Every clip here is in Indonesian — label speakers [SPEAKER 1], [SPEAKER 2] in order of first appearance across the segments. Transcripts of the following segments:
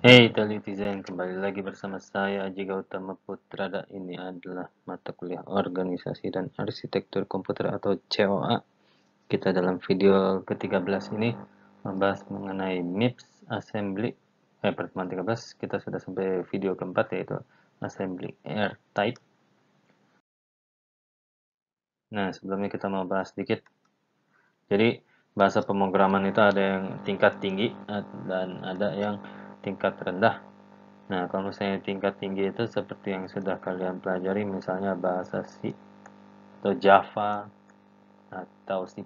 [SPEAKER 1] Hey Telitizen, kembali lagi bersama saya Aji Gautama Putra. Ini adalah mata kuliah Organisasi dan Arsitektur Komputer atau COA. Kita dalam video ke-13 ini membahas mengenai MIPS Assembly. Pertemuan 13 kita sudah sampai video keempat, yaitu Assembly Airtype. Nah, sebelumnya kita mau bahas sedikit. Jadi bahasa pemrograman itu ada yang tingkat tinggi dan ada yang tingkat rendah. Nah, kalau misalnya tingkat tinggi itu seperti yang sudah kalian pelajari, misalnya bahasa C atau Java atau C++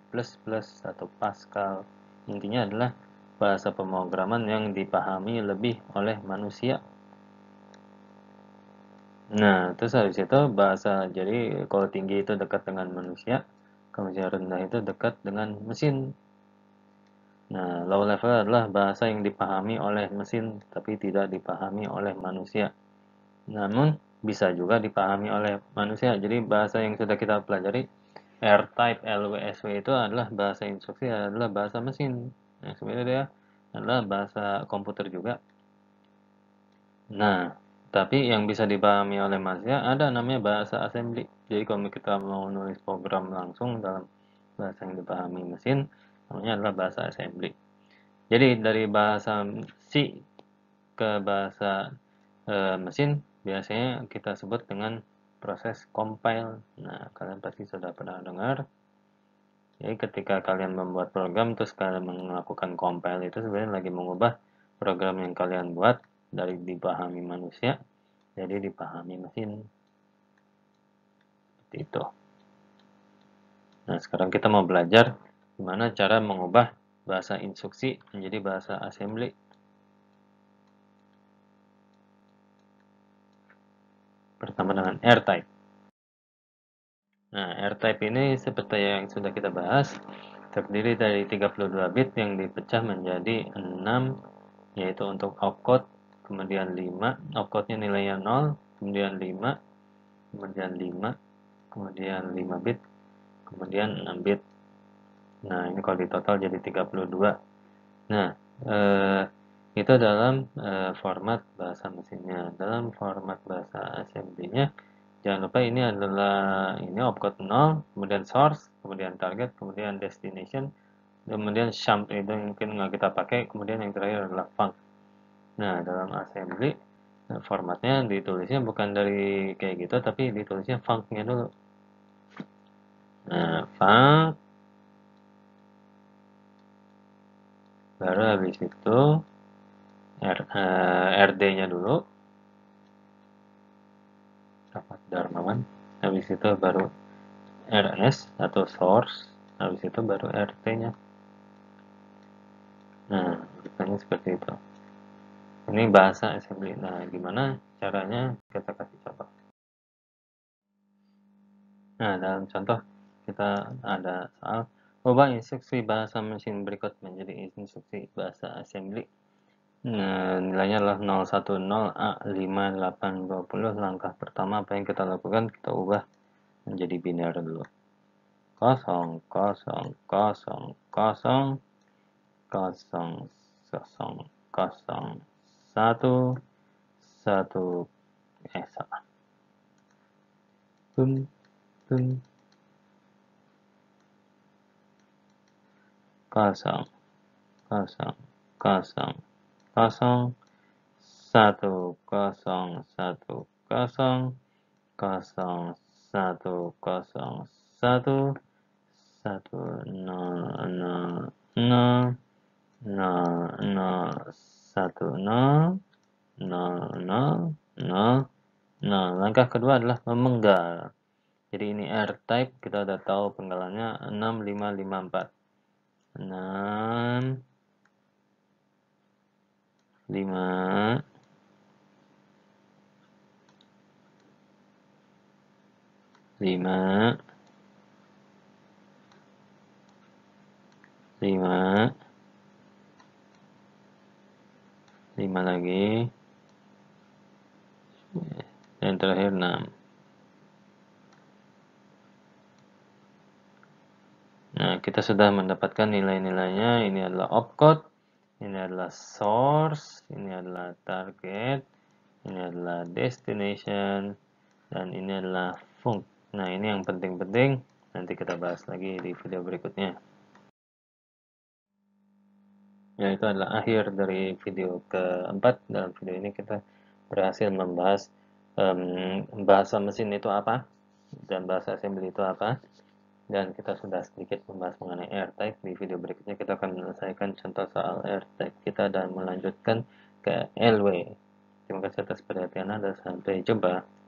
[SPEAKER 1] atau Pascal. Intinya adalah bahasa pemrograman yang dipahami lebih oleh manusia. Nah, terus habis itu jadi kalau tinggi itu dekat dengan manusia, kalau misalnya rendah itu dekat dengan mesin. Nah, low level adalah bahasa yang dipahami oleh mesin tapi tidak dipahami oleh manusia. Namun bisa juga dipahami oleh manusia. Jadi bahasa yang sudah kita pelajari, R-type, LWSW itu adalah bahasa instruksi, adalah bahasa mesin. Nah, sebenarnya dia adalah bahasa komputer juga. Nah, tapi yang bisa dipahami oleh manusia ada namanya bahasa assembly. Jadi kalau kita mau nulis program langsung dalam bahasa yang dipahami mesin, namanya adalah bahasa assembly. Jadi dari bahasa C ke bahasa mesin biasanya kita sebut dengan proses compile. Nah, kalian pasti sudah pernah dengar. Jadi ketika kalian membuat program terus kalian melakukan compile, itu sebenarnya lagi mengubah program yang kalian buat dari dipahami manusia jadi dipahami mesin. Seperti itu. Nah, sekarang kita mau belajar gimana cara mengubah bahasa instruksi menjadi bahasa assembly. Pertama dengan R-type. Nah, R-type ini seperti yang sudah kita bahas, terdiri dari 32 bit yang dipecah menjadi 6, yaitu untuk opcode, kemudian 5, opcode-nya nilainya 0, kemudian 5, kemudian 5, kemudian 5 bit, kemudian 6 bit. Nah, ini kalau di total jadi 32. Nah, itu dalam format bahasa mesinnya. Dalam format bahasa assembly-nya, jangan lupa ini adalah opcode 0, kemudian source, kemudian target, kemudian destination, kemudian shump itu mungkin nggak kita pakai, kemudian yang terakhir adalah func. Nah, dalam assembly formatnya ditulisnya bukan dari kayak gitu, tapi ditulisnya func-nya dulu. Nah, func, baru habis itu RD-nya dulu, Rapat Darmawan. Habis itu baru RS atau source, habis itu baru RT-nya. Nah, urutannya seperti itu. Ini bahasa assembly. Nah, gimana caranya kita kasih contoh. Nah, dalam contoh kita ada soal ubah instruksi bahasa mesin berikut menjadi instruksi bahasa assembly. Nah, nilainya adalah 010A5820. Langkah pertama apa yang kita lakukan? Kita ubah menjadi biner dulu. 0, 0, 0, 0, 0, 0, 1, 1, salah. Tun, tun, 0, 0, 0, 0, 1, 0, 1, 0, 0, 1, 0, 1, 1, 0, 0, 0, 0, 0, 1, 0, 0, 0, 0. Nah, langkah kedua adalah memenggal. Jadi ini R-type, kita udah tahu penggalannya 6554. 6, 5, 5, 5, 5 lagi, dan terakhir 6. Nah, kita sudah mendapatkan nilai-nilainya. Ini adalah opcode, ini adalah source, ini adalah target, ini adalah destination, dan ini adalah func. Nah, ini yang penting-penting, nanti kita bahas lagi di video berikutnya. Ya, itu adalah akhir dari video keempat. Dalam video ini kita berhasil membahas bahasa mesin itu apa, dan bahasa assembly itu apa, dan kita sudah sedikit membahas mengenai R-Type. Di video berikutnya kita akan menyelesaikan contoh soal R-Type kita dan melanjutkan ke LW. Terima kasih atas perhatian Anda, sampai jumpa.